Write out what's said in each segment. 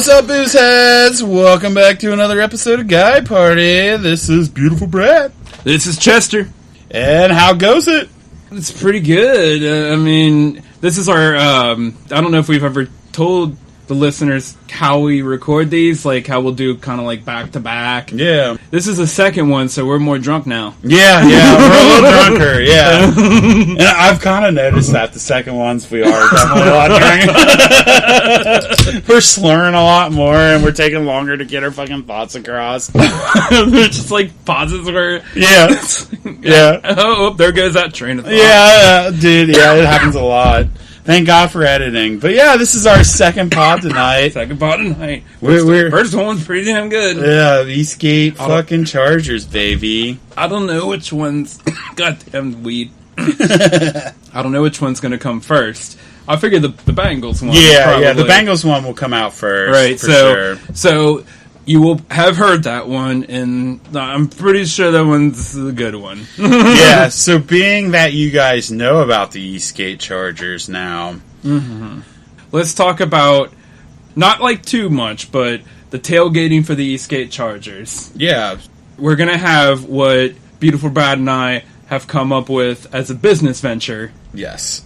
What's up, booze heads? Welcome back to another episode of Guy Party. This is Beautiful Brad. This is Chester. And how goes it? It's pretty good. This is our, I don't know if we've ever told the listeners how we record these, like how we'll do kind of like back to back. Yeah. This is the second one, so we're more drunk now. Yeah, we're a little drunker, yeah. And I've kind of noticed that the second ones we are definitely a lot drunk. We're slurring a lot more, and we're taking longer to get our fucking thoughts across. They're just like pauses where... Yeah. Yeah. Oh, there goes that train of thought. Yeah, dude, yeah, it happens a lot. Thank God for editing. But yeah, this is our second pod tonight. First one's pretty damn good. Yeah, Eastgate fucking Chargers, baby. I don't know which one's... Goddamn weed. I don't know which one's going to come first. I figured the Bengals one. Yeah, the Bengals one will come out first. Right, sure. So you will have heard that one, and I'm pretty sure that one's the good one. Yeah, so being that you guys know about the Eastgate Chargers now... Mm-hmm. Let's talk about, not like too much, but the tailgating for the Eastgate Chargers. Yeah. We're going to have what Beautiful Brad and I have come up with as a business venture. Yes.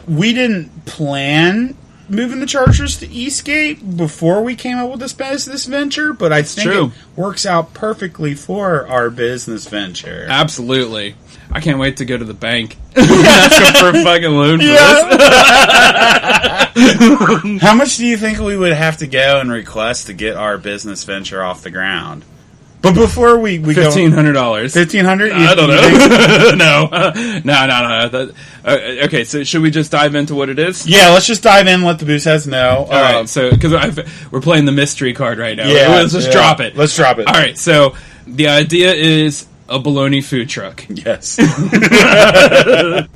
We didn't plan moving the Chargers to Eastgate before we came up with this business venture, but I think it works out perfectly for our business venture. Absolutely. I can't wait to go to the bank and ask them for a fucking loan for this. How much do you think we would have to go and request to get our business venture off the ground? But before we go... $1,500. $1,500? I don't know. No. Okay, so should we just dive into what it is? Yeah, let's just dive in and let the booze heads know. All right, so, because we're playing the mystery card right now. Yeah. Let's just drop it. Let's drop it. All right, so the idea is a bologna food truck. Yes.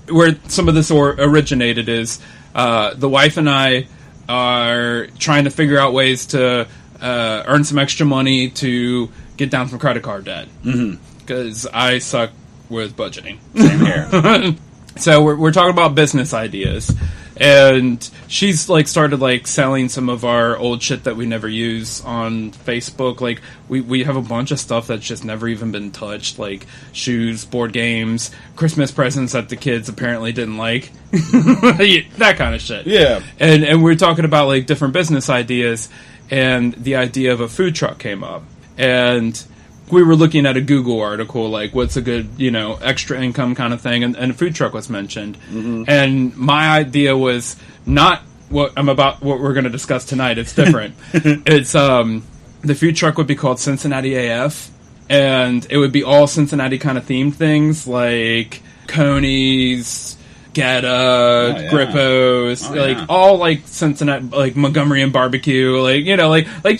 Where some of this originated is the wife and I are trying to figure out ways to earn some extra money to get down from credit card debt. Because I suck with budgeting. Same here. So we're talking about business ideas. And she's like started like selling some of our old shit that we never use on Facebook. Like we have a bunch of stuff that's just never even been touched, like shoes, board games, Christmas presents that the kids apparently didn't like. That kind of shit. Yeah. And we're talking about like different business ideas, and the idea of a food truck came up. And we were looking at a Google article, like what's a good, extra income kind of thing, and a food truck was mentioned. And my idea was not what we're going to discuss tonight. It's different. It's the food truck would be called Cincinnati AF, and it would be all Cincinnati kind of themed things like Coney's, Grippos, all like Cincinnati, like Montgomery and barbecue, like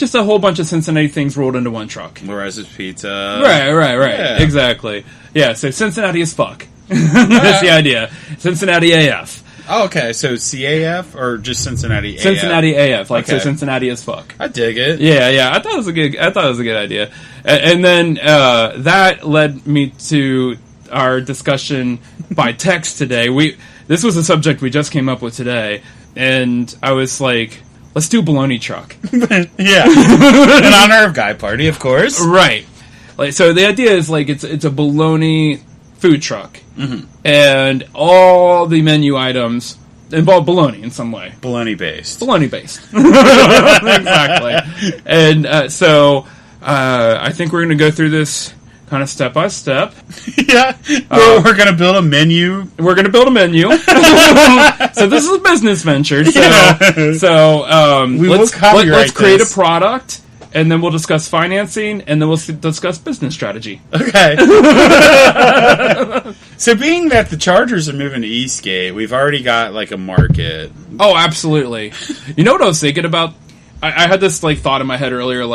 just a whole bunch of Cincinnati things rolled into one truck. Loreza's Pizza. Right. Yeah. Exactly. Yeah, so Cincinnati as fuck. That's the idea. Cincinnati AF. Oh, okay, so CAF or just Cincinnati AF? Cincinnati AF, so Cincinnati as fuck. I dig it. Yeah, I thought it was a good idea. And then that led me to our discussion by text today. This was a subject we just came up with today, and I was like, let's do bologna truck. Yeah. In honor of Guy Party, of course. Right. So the idea is it's a bologna food truck, and all the menu items involve bologna in some way. Bologna based. Exactly. And so I think we're going to go through this kind of step by step. Yeah. We're going to build a menu. So this is a business venture. So let's create a product, and then we'll discuss financing, and then we'll discuss business strategy. Okay. So being that the Chargers are moving to Eastgate, we've already got like a market. Oh, absolutely. You know what I was thinking about? I had this thought in my head earlier,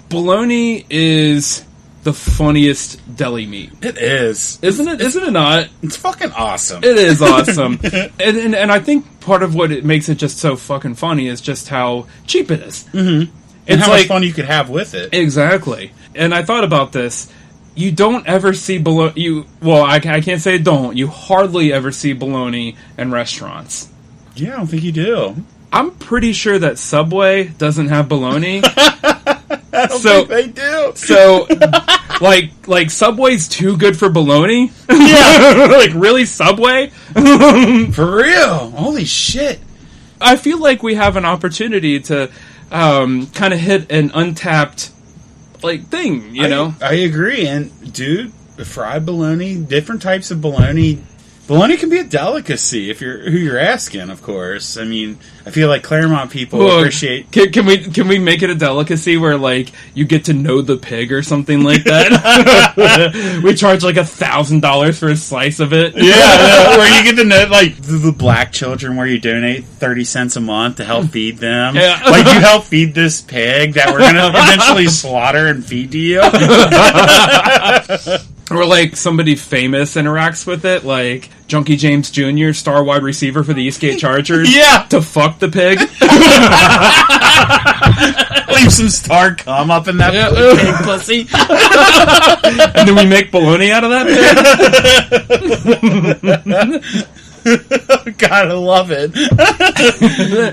bologna is the funniest deli meat. It is. Isn't it not? It's fucking awesome. It is awesome. and I think part of what it makes it just so fucking funny is just how cheap it is. Mm-hmm. And how much fun you could have with it. Exactly. And I thought about this. You don't ever see bologna... I can't say don't. You hardly ever see bologna in restaurants. Yeah, I don't think you do. I'm pretty sure that Subway doesn't have bologna. I don't think they do. So, like Subway's too good for bologna? Yeah. Like, really, Subway? For real. Holy shit. I feel like we have an opportunity to kind of hit an untapped, like, thing, you know? I agree. And, dude, fried bologna, different types of bologna. Bologna can be a delicacy if you're who you're asking, of course. I mean, I feel like Claremont people appreciate. Can we make it a delicacy where like you get to know the pig or something like that? We charge like $1,000 for a slice of it. Yeah, where you get to know like the black children, where you donate 30 cents a month to help feed them. Yeah. Like you help feed this pig that we're gonna eventually slaughter and feed to you. Or like somebody famous interacts with it, like Junkie James Jr., star wide receiver for the Eastgate Chargers. Yeah. To fuck the pig. Leave some star cum up in that pig pussy. And then we make bologna out of that pig. God, I love it.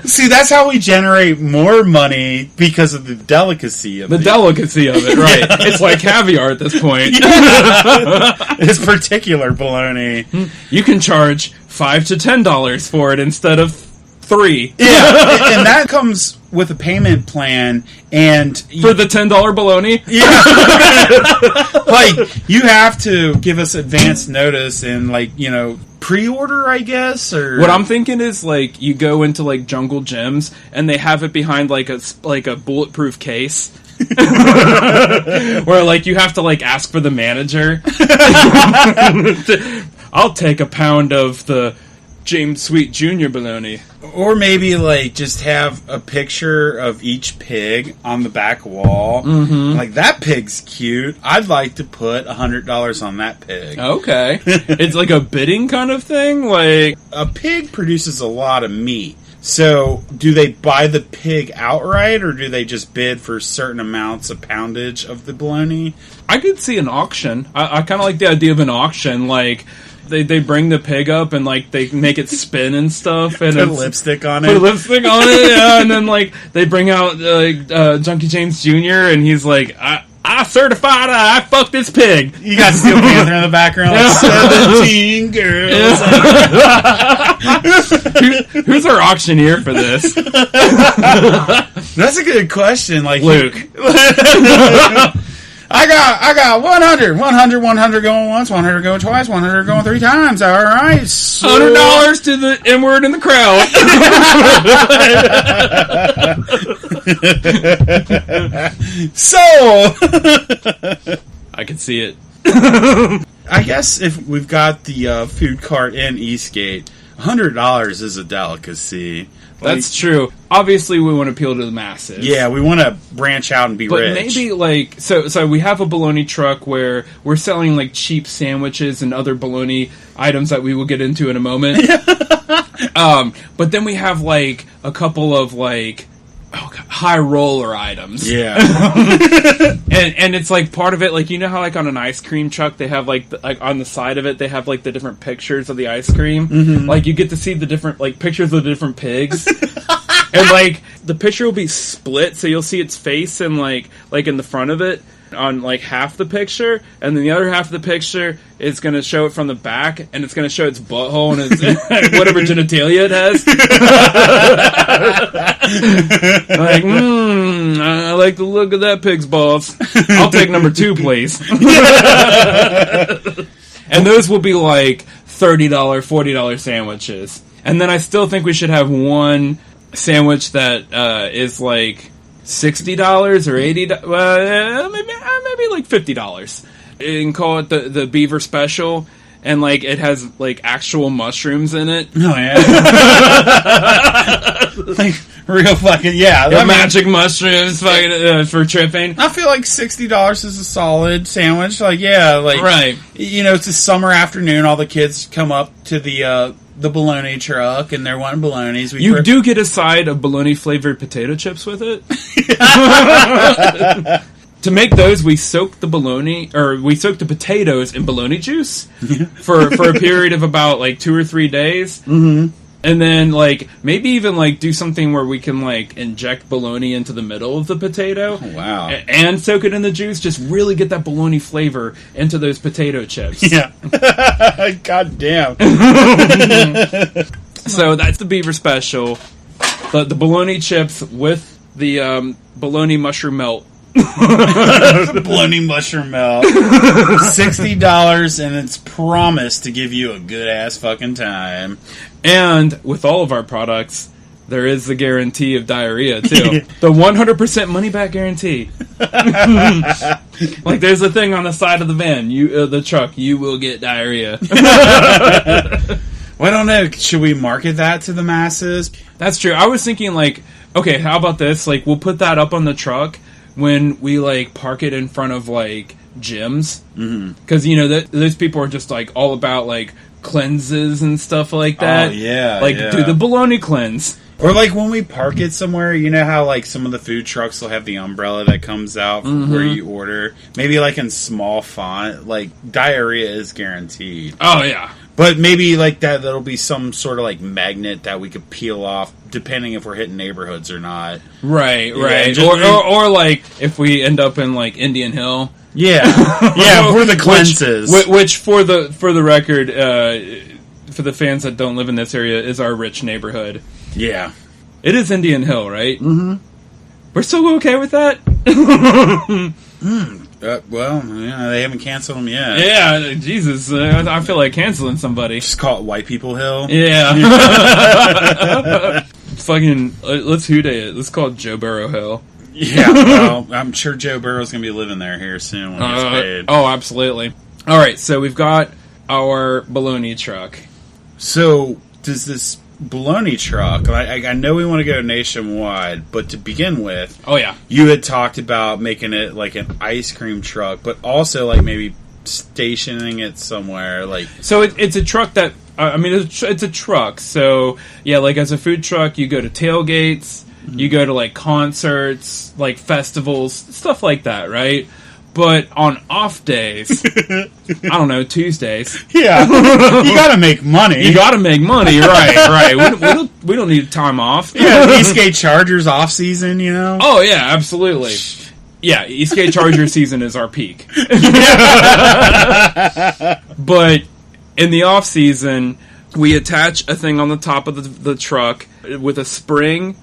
See, that's how we generate more money because of the delicacy of delicacy of it, right. Yeah. It's like caviar at this point. Yeah. It's particular bologna. You can charge $5 to $10 for it instead of $3. Yeah, and that comes with a payment plan, and for the $10 bologna. Yeah, like you have to give us advance notice and pre-order, I guess. Or what I'm thinking is like you go into like Jungle Gyms and they have it behind like a bulletproof case. Where like you have to like ask for the manager. I'll take a pound of the James Sweet Jr. bologna. Or maybe like just have a picture of each pig on the back wall. Mm-hmm. Like, that pig's cute. I'd like to put $100 on that pig. Okay. It's like a bidding kind of thing? Like, a pig produces a lot of meat. So, do they buy the pig outright, or do they just bid for certain amounts of poundage of the bologna? I could see an auction. I kind of like the idea of an auction. Like, they bring the pig up and like they make it spin and stuff, and put lipstick on it. Put lipstick on it, yeah. And then like they bring out Junkie James Jr. and he's like, I certified I fucked this pig. You got Steel Panther in the background, like 17 girls. Who's our auctioneer for this? That's a good question. Like Luke. I got 100 going once, 100 going twice, 100 going 3 times. All right, so $100 to the N-word in the crowd. So I can see it. I guess if we've got the food cart in Eastgate, $100 is a delicacy. That's true. Obviously, we want to appeal to the masses. Yeah, we want to branch out and be but rich. But maybe, like, so we have a bologna truck where we're selling, like, cheap sandwiches and other bologna items that we will get into in a moment. But then we have, like, a couple of, like, high roller items. Yeah. and it's like part of it, like, you know how like on an ice cream truck they have like on the side of it they have like the different pictures of the ice cream. Mm-hmm. Like you get to see the different like pictures of the different pigs. And like the picture will be split, so you'll see its face and like in the front of it on like half the picture, and then the other half of the picture is going to show it from the back, and it's going to show its butthole and its whatever genitalia it has. Like, I like the look of that pig's balls. I'll take number 2, please. And those will be like $30, $40 sandwiches. And then I still think we should have one sandwich that is like $60 or $80, maybe like $50. You can call it the Beaver Special, and like it has like actual mushrooms in it. Oh yeah, like real fucking magic mushrooms, fucking for tripping. I feel like $60 is a solid sandwich. Like right. You know, it's a summer afternoon. All the kids come up to the bologna truck, and they're wanting bolognas. You do get a side of bologna-flavored potato chips with it. To make those, we soak the potatoes in bologna juice for a period of about like 2 or 3 days. Mm-hmm. And then, like, maybe even, like, do something where we can, like, inject bologna into the middle of the potato. Oh, wow. And soak it in the juice. Just really get that bologna flavor into those potato chips. Yeah. God damn. So that's the beaver special. The bologna chips with the bologna mushroom melt. Bologna mushroom melt. $60, and it's promised to give you a good ass fucking time. And with all of our products, there is the guarantee of diarrhea too. The 100% money back guarantee. Like there's a thing on the side of the van, the truck, you will get diarrhea. Well, I don't know. Should we market that to the masses? That's true. I was thinking, like, okay, how about this? Like, we'll put that up on the truck when we, like, park it in front of, like, gyms. Because, you know, those people are just, like, all about, like, cleanses and stuff like that. Oh, yeah. Like, do the bologna cleanse. Or, like, when we park it somewhere, you know how, like, some of the food trucks will have the umbrella that comes out where you order? Maybe, like, in small font. Like, diarrhea is guaranteed. Oh, yeah. But maybe like that'll be some sort of like magnet that we could peel off, depending if we're hitting neighborhoods or not. Right. Yeah, or like if we end up in like Indian Hill. Yeah, yeah, for the cleanses. Which for the record, for the fans that don't live in this area, is our rich neighborhood. Yeah, it is Indian Hill, right? Mm-hmm. We're still okay with that. Well, yeah, they haven't canceled them yet. Yeah, Jesus, I feel like canceling somebody. Just call it White People Hill. Yeah. Fucking, let's hooday it. Let's call it Joe Burrow Hill. Yeah, well, I'm sure Joe Burrow's going to be living there here soon when he gets paid. Oh, absolutely. All right, so we've got our bologna truck. So, does this bologna truck, I know we want to go nationwide, but to begin with, oh yeah, you had talked about making it like an ice cream truck, but also like maybe stationing it somewhere. Like, so it's a truck that it's a truck. So yeah, like as a food truck, you go to tailgates, you go to like concerts, like festivals, stuff like that, right? But on off days, I don't know, Tuesdays. Yeah, you got to make money. You got to make money, right? We don't need time off. Yeah, Eastgate Chargers off season, you know. Oh yeah, absolutely. Yeah, Eastgate Charger season is our peak. But in the off season, we attach a thing on the top of the truck with a spring,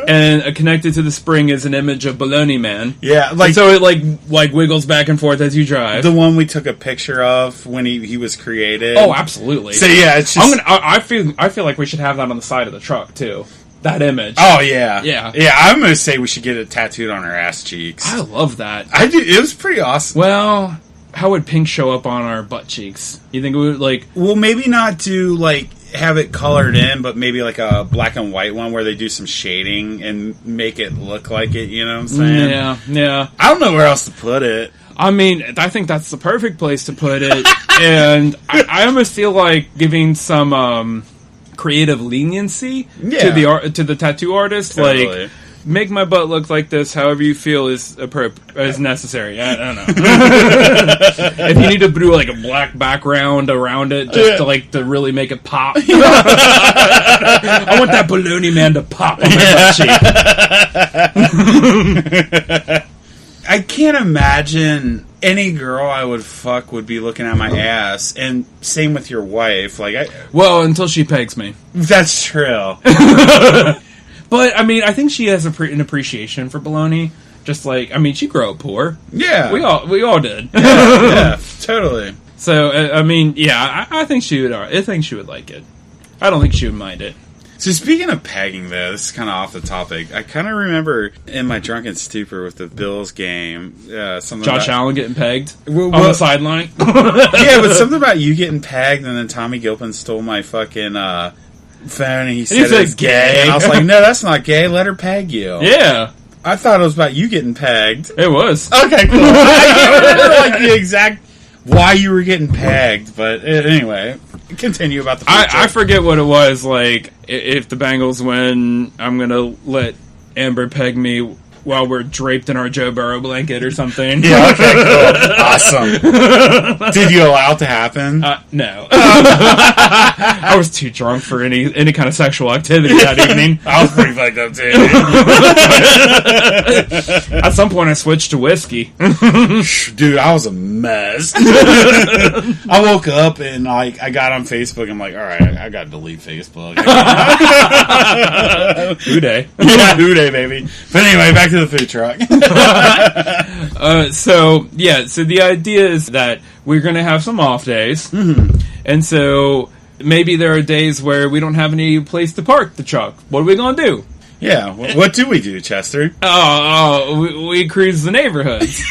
and connected to the spring is an image of Bologna Man. Yeah, like and so it like wiggles back and forth as you drive. The one we took a picture of when he was created. Oh, absolutely. So yeah, it's just I feel like we should have that on the side of the truck too. That image. Oh yeah, yeah. I'm gonna say we should get it tattooed on our ass cheeks. I love that. I do. It was pretty awesome. Well, how would pink show up on our butt cheeks? You think it would like? Well, maybe not to like have it colored in, but maybe like a black and white one where they do some shading and make it look like it. You know what I'm saying? Yeah. I don't know where else to put it. I mean, I think that's the perfect place to put it, and I almost feel like giving some creative leniency to the tattoo artist, totally. Like. Make my butt look like this, however you feel is necessary. I don't know. If you need to do like a black background around it, just to really make it pop. I want that Bologna Man to pop on my butt cheek. I can't imagine any girl I would fuck would be looking at my ass, and same with your wife. Well, until she pegs me. That's true. But, I mean, I think she has an appreciation for bologna. Just like, I mean, she grew up poor. Yeah. We all did. Yeah, totally. So, I mean, yeah, I think she would. I think she would like it. I don't think she would mind it. So speaking of pegging, though, this is kind of off the topic. I kind of remember in my drunken stupor with the Bills game, something Josh Allen getting pegged on the sideline. Yeah, but something about you getting pegged, and then Tommy Gilpin stole my fucking phone, and he said it was gay. And I was like, no, that's not gay. Let her peg you. Yeah. I thought it was about you getting pegged. It was. Okay, cool. I can't remember like the exact why you were getting pegged, but anyway, continue about the future. I forget what it was. Like, if the Bengals win, I'm gonna let Amber peg me while we're draped in our Joe Burrow blanket or something. Yeah, okay, cool. Awesome. Did you allow it to happen? No. I was too drunk for any kind of sexual activity that evening. I was pretty fucked up, too. At some point, I switched to whiskey. Dude, I was a mess. I woke up and like I got on Facebook. I'm like, all right, I got to delete Facebook. Who day? Yeah, who day, baby. But anyway, back to the food truck. So the idea is that we're going to have some off days. Mm-hmm. And so maybe there are days where we don't have any place to park the truck. What are we going to do? Yeah, what do we do, Chester? We cruise the neighborhoods.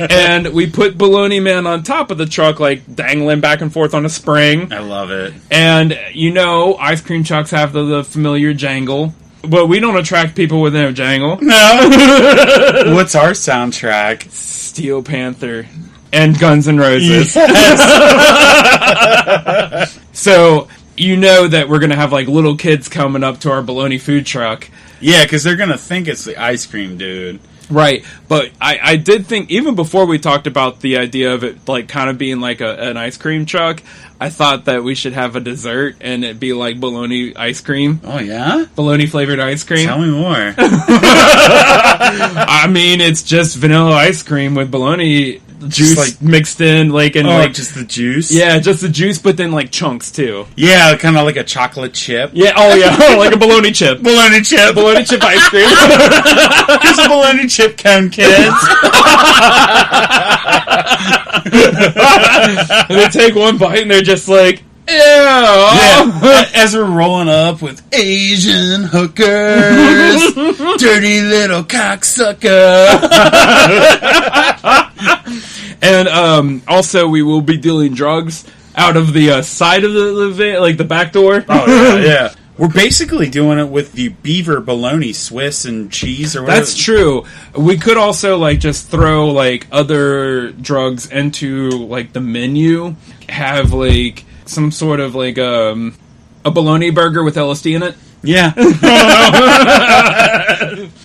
And we put Bologna Man on top of the truck, like dangling back and forth on a spring. I love it. And, ice cream trucks have the familiar jangle. But we don't attract people with no jangle. No. What's our soundtrack? Steel Panther and Guns N' Roses. Yes. So, that we're going to have, like, little kids coming up to our bologna food truck. Yeah, because they're going to think it's the ice cream dude. Right, but I did think, even before we talked about the idea of it, like, kind of being like an ice cream truck, I thought that we should have a dessert, and it'd be like bologna ice cream. Oh, yeah? Bologna-flavored ice cream. Tell me more. I mean, it's just vanilla ice cream with bologna juice mixed in, just the juice? Yeah, just the juice, but then, like, chunks, too. Yeah, kind of like a chocolate chip. Yeah, like a bologna chip. Bologna chip. Bologna chip ice cream. Here's a bologna chip cone, kids. And they take one bite and they're just like, ew. Yeah. As we're rolling up with Asian hookers, dirty little cocksucker. And also we will be dealing drugs out of the side of the van, like the back door. Oh, yeah. We're basically doing it with the beaver bologna Swiss and cheese or whatever. That's true. We could also like just throw like other drugs into like the menu. Have like some sort of like a bologna burger with LSD in it. Yeah.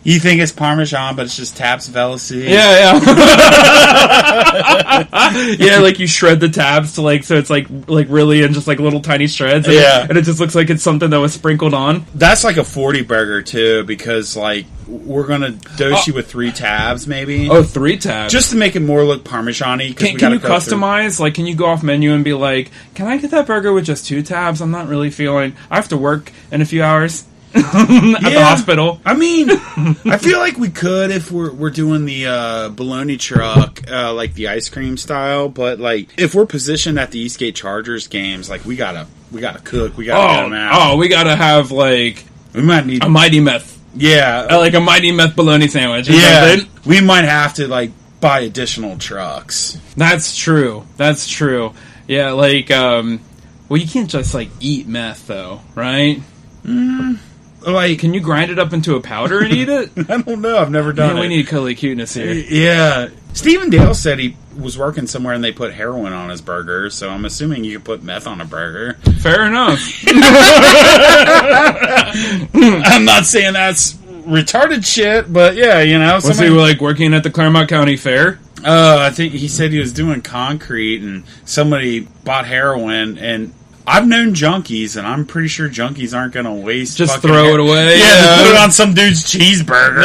You think it's Parmesan, but it's just tabs of LSD. Yeah. Yeah, like you shred the tabs to like, so it's like really in just like little tiny shreds. And and it just looks like it's something that was sprinkled on. That's like a 40 burger too, because like we're gonna dose you with 3 tabs, maybe. Oh, 3 tabs, just to make it more look Parmesan-y. Can you customize? Like, can you go off menu and be like, "Can I get that burger with just 2 tabs? I'm not really feeling. I have to work in a few hours." At the hospital. I mean, I feel like we could if we're doing the bologna truck, like the ice cream style. But like, if we're positioned at the Eastgate Chargers games, like we gotta cook. We gotta get them out. Oh, we gotta have like we might need a Mighty Meth. Yeah, like a Mighty Meth bologna sandwich. Or something. We might have to like buy additional trucks. That's true. Yeah, like well, you can't just like eat meth though, right? Like, can you grind it up into a powder and eat it? I don't know. I've never done it. We need Cully Cuteness here. Yeah. Stephen Dale said he was working somewhere and they put heroin on his burger, so I'm assuming you can put meth on a burger. Fair enough. I'm not saying that's retarded shit, but yeah, Was he like working at the Claremont County Fair? I think he said he was doing concrete and somebody bought heroin, and I've known junkies, and I'm pretty sure junkies aren't going to waste. Just throw it away. Yeah, put it on some dude's cheeseburger.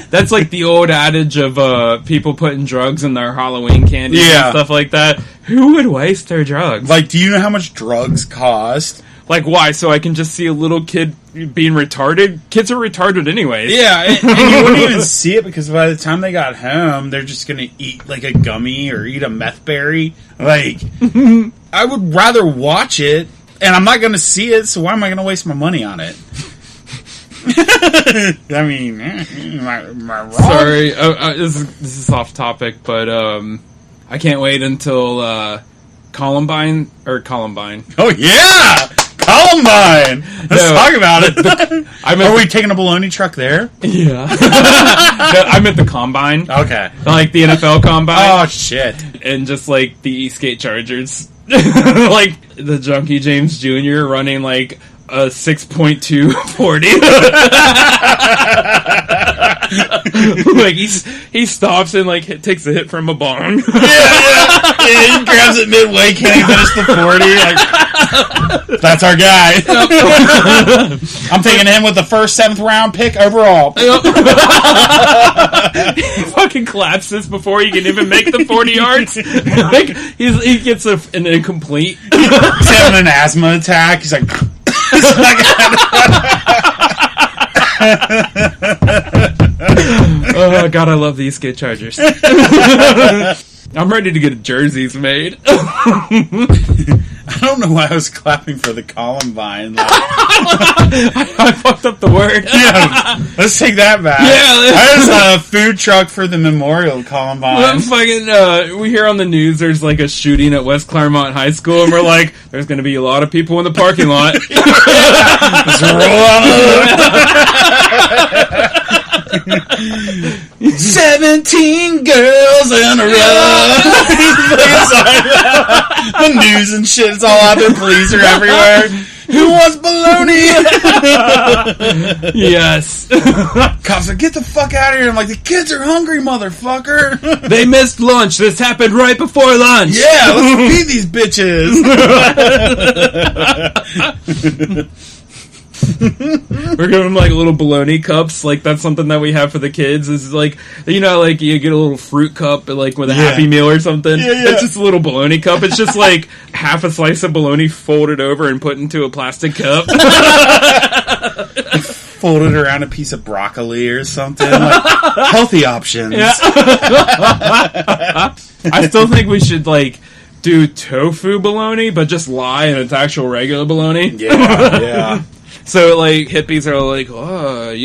That's like the old adage of people putting drugs in their Halloween candy and stuff like that. Who would waste their drugs? Like, do you know how much drugs cost? Like, why? So I can just see a little kid being retarded? Kids are retarded anyways. Yeah, and you wouldn't even see it because by the time they got home, they're just going to eat like a gummy or eat a meth berry. Like, I would rather watch it, and I'm not going to see it, so why am I going to waste my money on it? I mean, am I wrong? Sorry, this is off topic, but I can't wait until Columbine. Oh, yeah! Columbine! Let's talk about it. Are we taking a bologna truck there? Yeah. I meant the Combine. Okay. Like the NFL Combine. Oh, shit. And just like the Eastgate Chargers. Like the Junkie James Jr. running like a 6.240. Like he stops and like takes a hit from a bong. Yeah, he grabs it midway, can't even finish the 40. Like, that's our guy. I'm taking him with the first 7th round pick overall. He fucking collapses before he can even make the 40 yards. Like he gets an incomplete. He's having an asthma attack. He's like. Oh God, I love these skate chargers. I'm ready to get jerseys made. I don't know why I was clapping for the Columbine. I fucked up the word. Yeah, let's take that back. Yeah, there's a food truck for the Memorial Columbine. We hear on the news there's like a shooting at West Claremont High School, and we're like, there's going to be a lot of people in the parking lot. Just roll on over. 17 girls in a row. The news and shit, it's all out there. Police are everywhere. Who wants bologna? Yes. Cops are like, get the fuck out of here. I'm like, the kids are hungry, motherfucker. They missed lunch. This happened right before lunch. Yeah, let's feed these bitches. We're giving them like little bologna cups. Like that's something that we have for the kids. Is like, you know, like you get a little fruit cup like with a Happy Meal or something. Yeah. It's just a little bologna cup. It's just like half a slice of bologna folded over and put into a plastic cup. Folded around a piece of broccoli or something. Like, healthy options. Yeah. I still think we should like do tofu bologna, but just lie and it's actual regular bologna. Yeah. So like hippies are like, oh,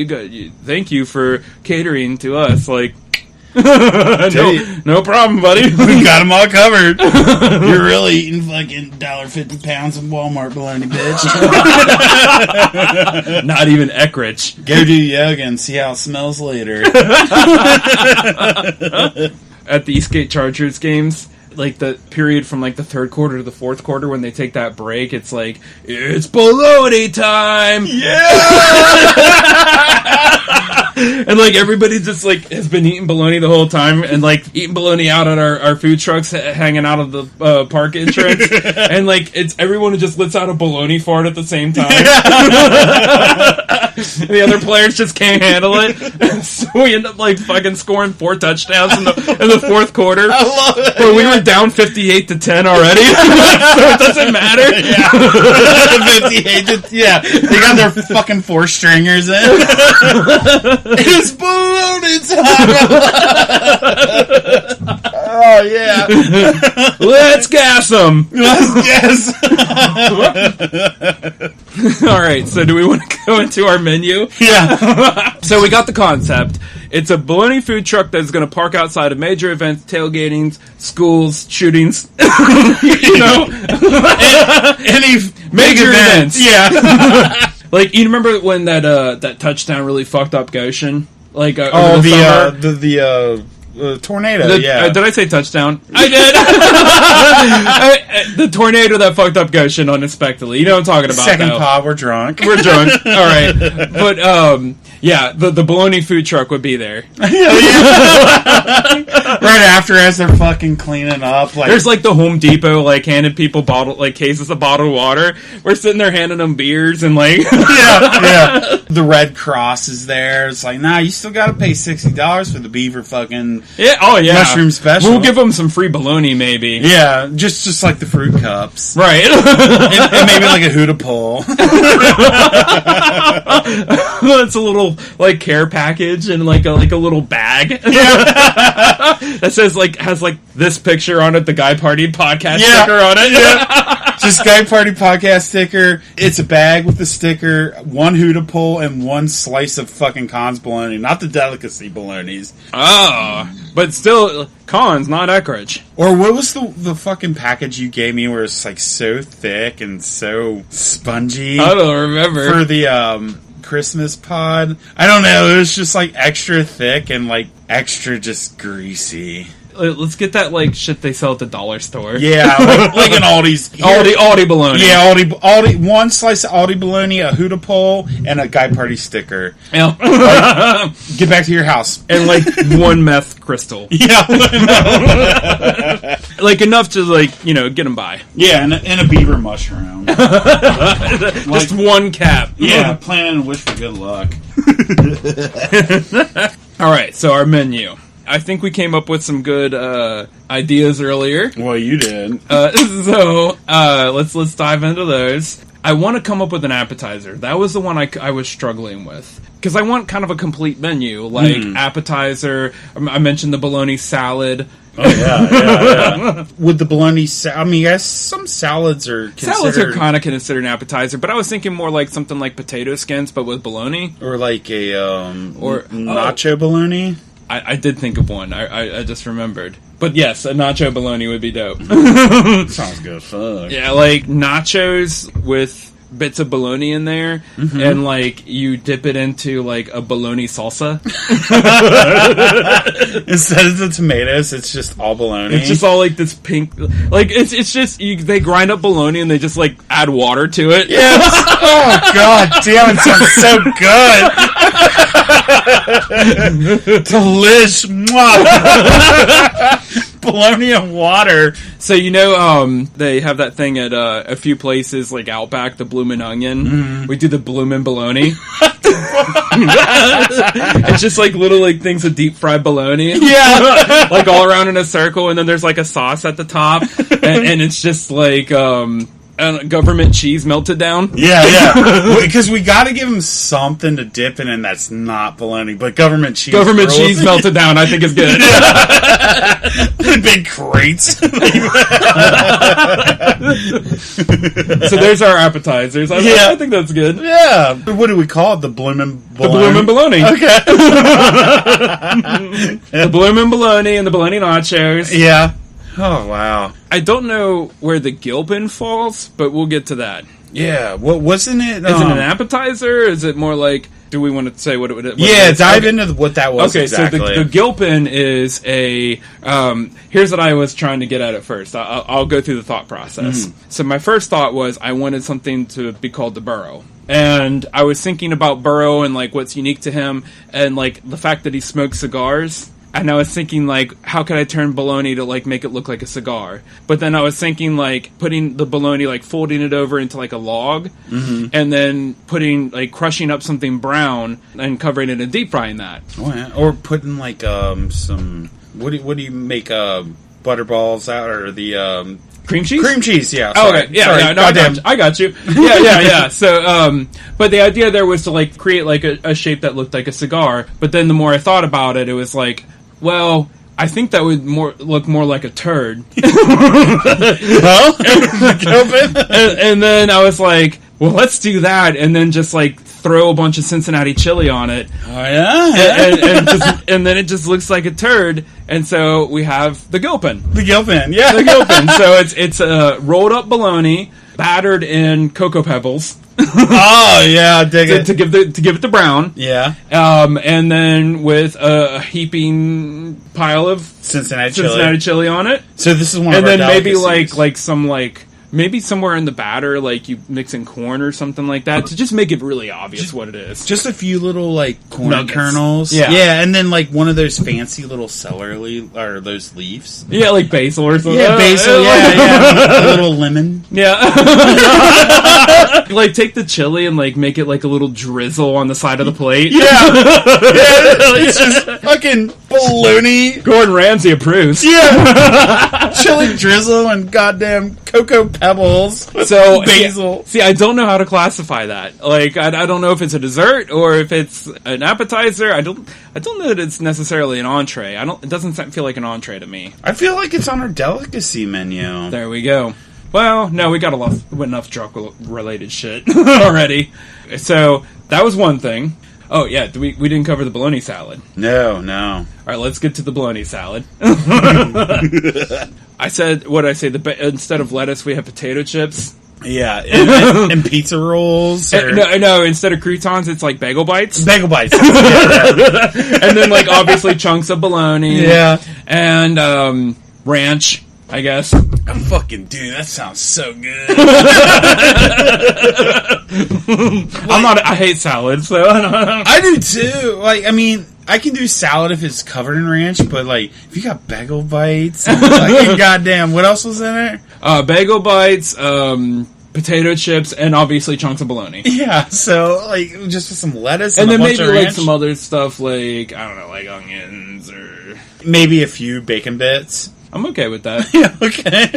thank you for catering to us. Like, no problem, buddy. We got them all covered. You're really eating fucking $1.50 pounds of Walmart bologna, bitch. Not even Eckrich. Go do yoga and see how it smells later. At the Eastgate Chargers games, like the period from like the 3rd quarter to the 4th quarter when they take that break, it's like, it's bologna time! Yeah! And like everybody just like has been eating bologna the whole time and like eating bologna out at our food trucks hanging out of the park entrance. And like it's everyone who just lets out a bologna fart at the same time. The other players just can't handle it. So we end up like fucking scoring 4 touchdowns in the 4th quarter. I love it. But we were down 58-10 already. So it doesn't matter. Yeah. 58 yeah. They got their fucking 4-stringers in. It's bologna time. Oh yeah. Let's gas them. Let's gas. All right, so do we want to go into our menu? Yeah. So we got the concept. It's a bologna food truck that's going to park outside of major events, tailgatings, schools, shootings. You know, any major events. Yeah. Like you remember when that touchdown really fucked up Goshen? Like oh, the tornado. Yeah. Did I say touchdown? I did. The tornado that fucked up Goshen unexpectedly. You know what I'm talking about. Second pod, we're drunk. We're drunk. All right, but yeah, the bologna food truck would be there. Right after, as they're fucking cleaning up, like there's like the Home Depot like handing people cases of bottled water. We're sitting there handing them beers and like yeah. The Red Cross is there. It's like, nah, you still got to pay $60 for the beaver fucking mushroom special. We'll give them some free bologna, maybe. Yeah, just like the fruit cups, right? and maybe like a Huda pull. It's a little like care package and like a little bag that says like has like this picture on it, the Guy Party podcast sticker on it. Yeah. Just Guy Party podcast sticker. It's a bag with the sticker, 1 Huda pull, and 1 slice of fucking Conn's bologna, not the delicacy bolognas. Oh, but still Conn's, not Eckrich. Or what was the fucking package you gave me where it's like so thick and so spongy? I don't remember. For the Christmas pod. I don't know. It was just like extra thick and like extra just greasy. let's get that like shit they sell at the dollar store. Yeah, like an Aldi's. Aldi bologna. Yeah, Aldi. One slice of Aldi bologna, a Huda pole, and a Guy Party sticker. Yeah. Get back to your house. And like one meth crystal. Yeah. Like enough to like, get them by. Yeah, and a beaver mushroom. Just one cap. Yeah, plan and wish for good luck. All right, so our menu. I think we came up with some good ideas earlier. Well, you did. So let's dive into those. I want to come up with an appetizer. That was the one I was struggling with. Because I want kind of a complete menu, like appetizer. I mentioned the bologna salad. Oh, yeah. With the bologna I mean, yes, some salads are considered... Salads are kind of considered an appetizer, but I was thinking more like something like potato skins, but with bologna. Or like a nacho bologna. I did think of one. I just remembered. But yes, a nacho bologna would be dope. Sounds good. Fuck. Yeah, like nachos with bits of bologna in there, and like you dip it into like a bologna salsa. Instead of the tomatoes, it's just all bologna. It's just all like this pink, like it's just they grind up bologna and they just like add water to it. Yeah. Oh god damn, it sounds so good. Delish. Bologna and water. So they have that thing at a few places like Outback, the Bloomin' Onion. We do the Bloomin' Bologna. It's just like little like things of deep fried bologna. Yeah, like all around in a circle, and then there's like a sauce at the top, and it's just like government cheese melted down. Yeah. Because we got to give them something to dip in, and that's not bologna, but government cheese. Government cheese melted down, I think is good. Big crates. So there's our appetizers. I think that's good. Yeah. What do we call it? The Bloomin' Bologna? The Bloomin' Bologna. Okay. The Bloomin' Bologna and the Bologna Nachos. Yeah. Oh, wow. I don't know where the Gilpin falls, but we'll get to that. Yeah. Wasn't it? Is it an appetizer? Is it more like... Do we want to say what it is? Dive into what that was exactly. So the Gilpin is a... here's what I was trying to get at first. I'll go through the thought process. So my first thought was I wanted something to be called the Burro. And I was thinking about Burro and like what's unique to him and like the fact that he smokes cigars. And I was thinking, like, how could I turn bologna to, like, make it look like a cigar? But then I was thinking, like, putting the bologna, like, folding it over into, like, a log. And then crushing up something brown and covering it and deep frying that. Oh, yeah. Or putting, like, some... What do you make, butter balls out? Or the, Cream cheese? Cream cheese, yeah. Oh, okay. Yeah, sorry. No, I got you. Yeah. So, but the idea there was to, like, create, like, a shape that looked like a cigar. But then the more I thought about it, it was like... Well, I think that would look more like a turd. And then I was like, well, let's do that, and then just like throw a bunch of Cincinnati chili on it. Oh yeah, and then it just looks like a turd, and so we have the Gilpin. The Gilpin, yeah, the Gilpin. So it's rolled up bologna, battered in cocoa pebbles. Oh yeah, dig it to give it the brown. Yeah. And then with a heaping pile of Cincinnati chili on it. So this is one of and our then maybe delicacies. maybe somewhere in the batter, like you mix in corn or something like that to just make it really obvious what it is. Just a few little like corn nuggets. Kernels. Yeah, and then like one of those fancy little celery or those leaves. Yeah, like basil or something. Yeah, basil. Yeah. A little lemon. Yeah. Like take the chili and like make it like a little drizzle on the side of the plate. Yeah. It's just fucking bologna. Gordon Ramsay approves. Yeah. Chili drizzle and goddamn cocoa pebbles. So basil. See, I don't know how to classify that. Like, I don't know if it's a dessert or if it's an appetizer. I don't know that it's necessarily an entree. It doesn't feel like an entree to me. I feel like it's on our delicacy menu. There we go. Well, no, we got enough drug-related shit already. So, that was one thing. Oh, yeah, we didn't cover the bologna salad. No. All right, let's get to the bologna salad. I said, instead of lettuce, we have potato chips. Yeah, and pizza rolls. Or... No, instead of croutons, it's like bagel bites. Bagel bites. And then, like, obviously chunks of bologna. Yeah. And ranch, I guess. I'm fucking dude, that sounds so good. I hate salad, so I don't know. I do too. Like, I mean, I can do salad if it's covered in ranch, but like, if you got bagel bites, and like, goddamn, what else was in there? Bagel bites, potato chips, and obviously chunks of bologna. Yeah, so like just with some lettuce and then a maybe bunch of like ranch. Some other stuff like I don't know, like onions or maybe a few bacon bits. I'm okay with that. Yeah, okay.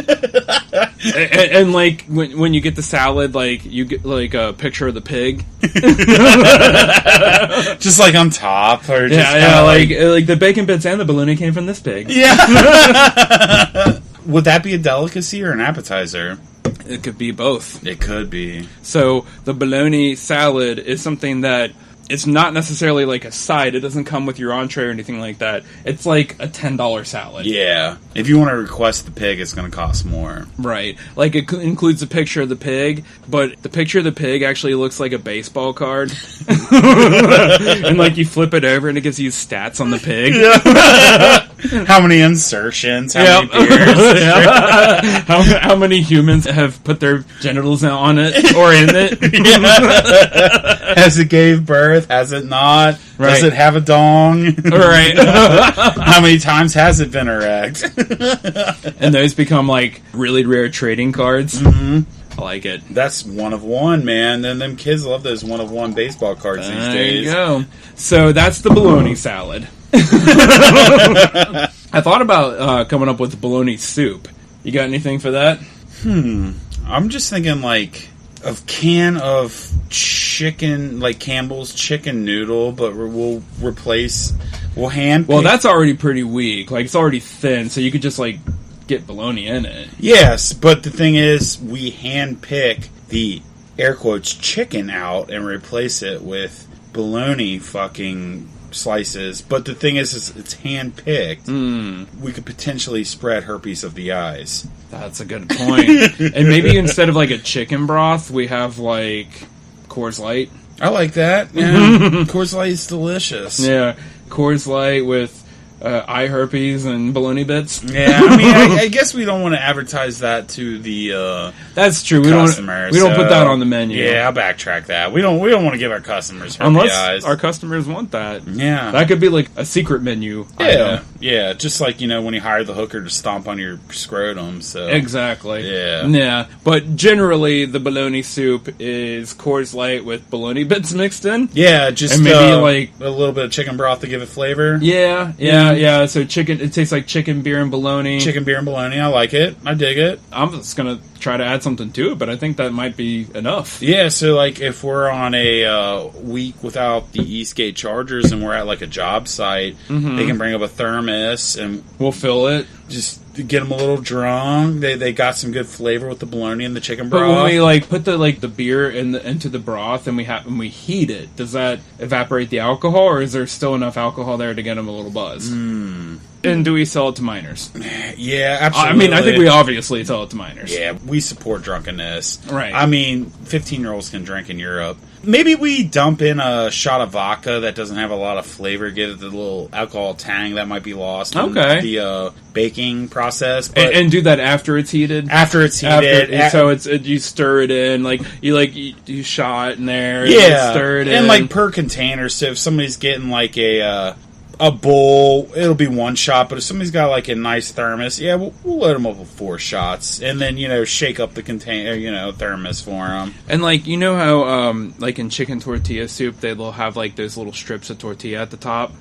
and like when you get the salad, like you get like a picture of the pig, just like on top, or just like the bacon bits and the bologna came from this pig. Yeah. Would that be a delicacy or an appetizer? It could be both. It could be. So the bologna salad is something that it's not necessarily like a side. It doesn't come with your entree or anything like that. It's like a $10 salad. Yeah. If you want to request the pig, it's going to cost more. Right. Like it includes a picture of the pig, but the picture of the pig actually looks like a baseball card. And like you flip it over and it gives you stats on the pig. Yeah. How many insertions? How many beers? How many humans have put their genitals on it or in it? Yeah. Has it gave birth? Has it not? Right. Does it have a dong? Right. How many times has it been erect? And those become like really rare trading cards. Mm-hmm. I like it. That's one of one, man. And them kids love those one of one baseball cards these days. There you go. So that's the bologna salad. I thought about coming up with bologna soup. You got anything for that? I'm just thinking like a can of chicken, like Campbell's chicken noodle, but we'll hand. Well, that's already pretty weak. Like it's already thin, so you could just like get bologna in it. Yes, but the thing is, we hand pick the air quotes chicken out and replace it with bologna fucking slices. But the thing is it's hand picked. We could potentially spread herpes of the eyes. That's a good point. And maybe instead of like a chicken broth, we have like Coors Light. I like that. Yeah, Coors Light is delicious. Yeah, Coors Light with eye herpes and bologna bits. Yeah, I mean, I guess we don't want to advertise that to the that's true. Customers. We don't put that on the menu. Yeah, I'll backtrack that. We don't want to give our customers herpes eyes. Our customers want that. Yeah, that could be like a secret menu. Yeah, yeah, just like when you hire the hooker to stomp on your scrotum. So exactly. Yeah. But generally, the bologna soup is Coors Light with bologna bits mixed in. Yeah, just and maybe like a little bit of chicken broth to give it flavor. Yeah. So chicken. It tastes like chicken, beer, and bologna. Chicken, beer, and bologna. I like it. I dig it. I'm just gonna try to add something to it, but I think that might be enough. Yeah. So like, if we're on a week without the Eastgate Chargers and we're at like a job site, they can bring up a thermos and we'll fill it. Just to get them a little drunk. They got some good flavor with the bologna and the chicken broth. But when we like put the beer into the broth and we heat it, does that evaporate the alcohol, or is there still enough alcohol there to get them a little buzz? And do we sell it to minors? Yeah, absolutely. I mean, I think we obviously sell it to minors. Yeah, we support drunkenness. Right. I mean, 15-year-olds can drink in Europe. Maybe we dump in a shot of vodka that doesn't have a lot of flavor, give it the little alcohol tang that might be lost in the baking process. But and do that after it's heated? After it's heated. So you stir it in, like you shot in there, yeah, stir it in. And like per container, so if somebody's getting like a bowl, it'll be one shot, but if somebody's got like a nice thermos, yeah, we'll load them up with 4 shots, and then shake up the container, thermos for them. And like how like in chicken tortilla soup they'll have like those little strips of tortilla at the top.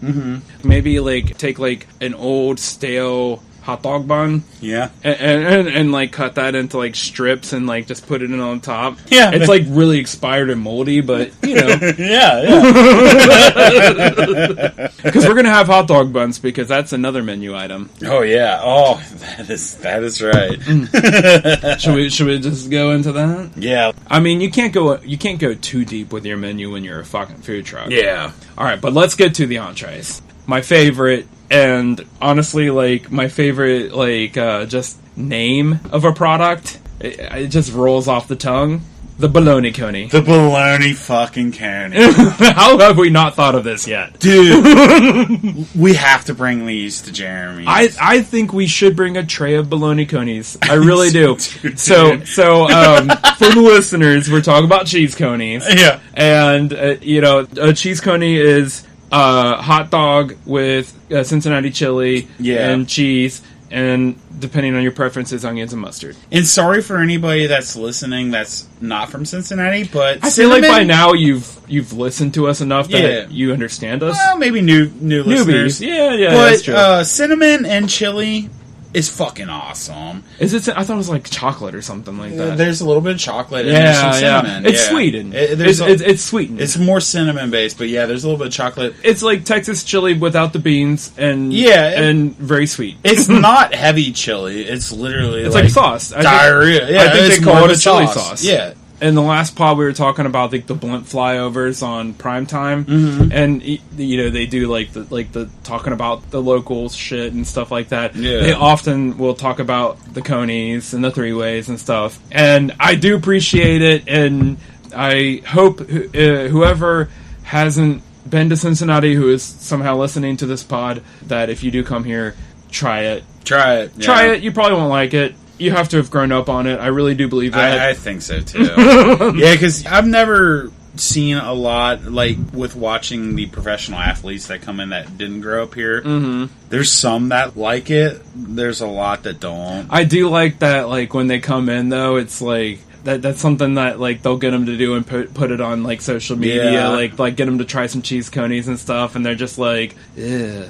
Maybe like take like an old stale hot dog bun, and like cut that into like strips and like just put it in on top. Yeah, it's like really expired and moldy, but yeah. Because we're gonna have hot dog buns because that's another menu item. Oh yeah, that is right. Should we just go into that? Yeah, I mean you can't go too deep with your menu when you're a fucking food truck. Yeah. All right, but let's get to the entrees. My favorite. And honestly, like, my favorite, like, just name of a product it just rolls off the tongue. The Bologna Coney. The Bologna fucking Coney. How have we not thought of this yet? Dude, we have to bring these to Jeremy. I think we should bring a tray of Bologna Conies. I really do. Dude. So for the listeners, we're talking about cheese conies. Yeah. And, a cheese coney is a hot dog with Cincinnati chili and cheese. And depending on your preferences, onions and mustard. And sorry for anybody that's listening that's not from Cincinnati, but I feel like by now you've listened to us enough that you understand us. Well, maybe new listeners. Yeah, but that's true. Cinnamon and chili is fucking awesome. Is it? I thought it was like chocolate or something like that. There's a little bit of chocolate and there's some cinnamon. It's sweetened. It's sweetened. It's more cinnamon based, but there's a little bit of chocolate. It's like Texas chili without the beans and and very sweet. It's not heavy chili. It's literally like sauce. Diarrhea. I think they call it a chili sauce. Yeah. In the last pod, we were talking about the blunt flyovers on primetime, and they do the talking about the local shit and stuff like that. Yeah. They often will talk about the conies and the three ways and stuff, and I do appreciate it. And I hope whoever hasn't been to Cincinnati, who is somehow listening to this pod, that if you do come here, try it. Try it. Try it. You probably won't like it. You have to have grown up on it. I really do believe that. I think so, too. Because I've never seen a lot, with watching the professional athletes that come in that didn't grow up here. Mm-hmm. There's some that like it. There's a lot that don't. I do like that, when they come in, though, it's that's something that they'll get them to do and put it on social media, like get them to try some cheese conies and stuff, and they're just like, yeah.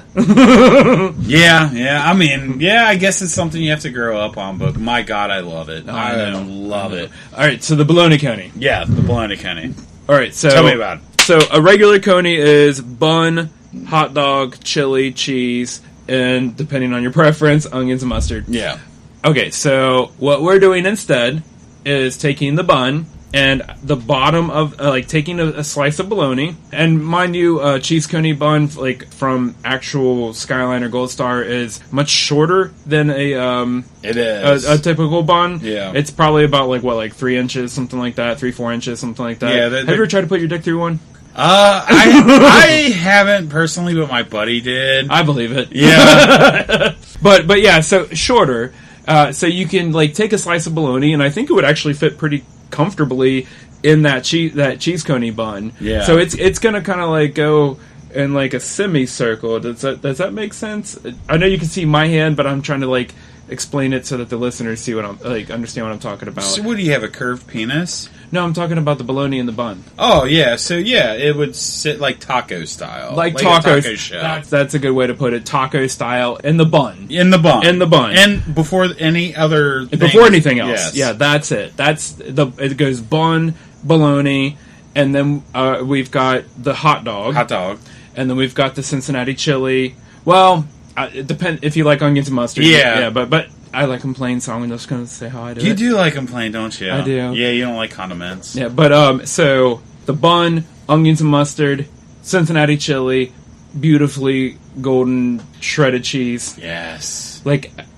I mean, I guess it's something you have to grow up on, but my God, I love it. I love it. All right, so the Bologna Coney. Yeah, the Bologna Coney. All right, so tell me about it. So a regular coney is bun, hot dog, chili, cheese, and depending on your preference, onions and mustard. Yeah. Okay, so what we're doing instead is taking the bun and the bottom of taking a slice of bologna, and mind you, cheese coney bun from actual Skyline or Gold Star is much shorter than it is a typical bun. Yeah, it's probably about 3 inches, something like that, 3-4 inches, something like that. Yeah, have you ever tried to put your dick through one? I haven't personally, but my buddy did. I believe it. Yeah, but yeah, so shorter. So you can take a slice of bologna, and I think it would actually fit pretty comfortably in that cheese coney bun. Yeah. So it's gonna kind of go in a semicircle. Does that make sense? I know you can see my hand, but I'm trying to explain it so that the listeners see what I'm understand what I'm talking about. So what do you have, a curved penis? No, I'm talking about the bologna in the bun. Oh yeah, so it would sit taco style, like taco shell. That's a good way to put it. Taco style in the bun. In the bun. And before any other thing. Before anything else. Yes. Yeah, that's it. It goes bun, bologna, and then we've got the hot dog. And then we've got the Cincinnati chili. Well, it depends if you like onions and mustard. Yeah, but I like them plain, so I'm just going to say how I do it. You do like them plain, don't you? I do. Yeah, you don't like condiments. Yeah, but so the bun, onions and mustard, Cincinnati chili, beautifully golden shredded cheese. Yes.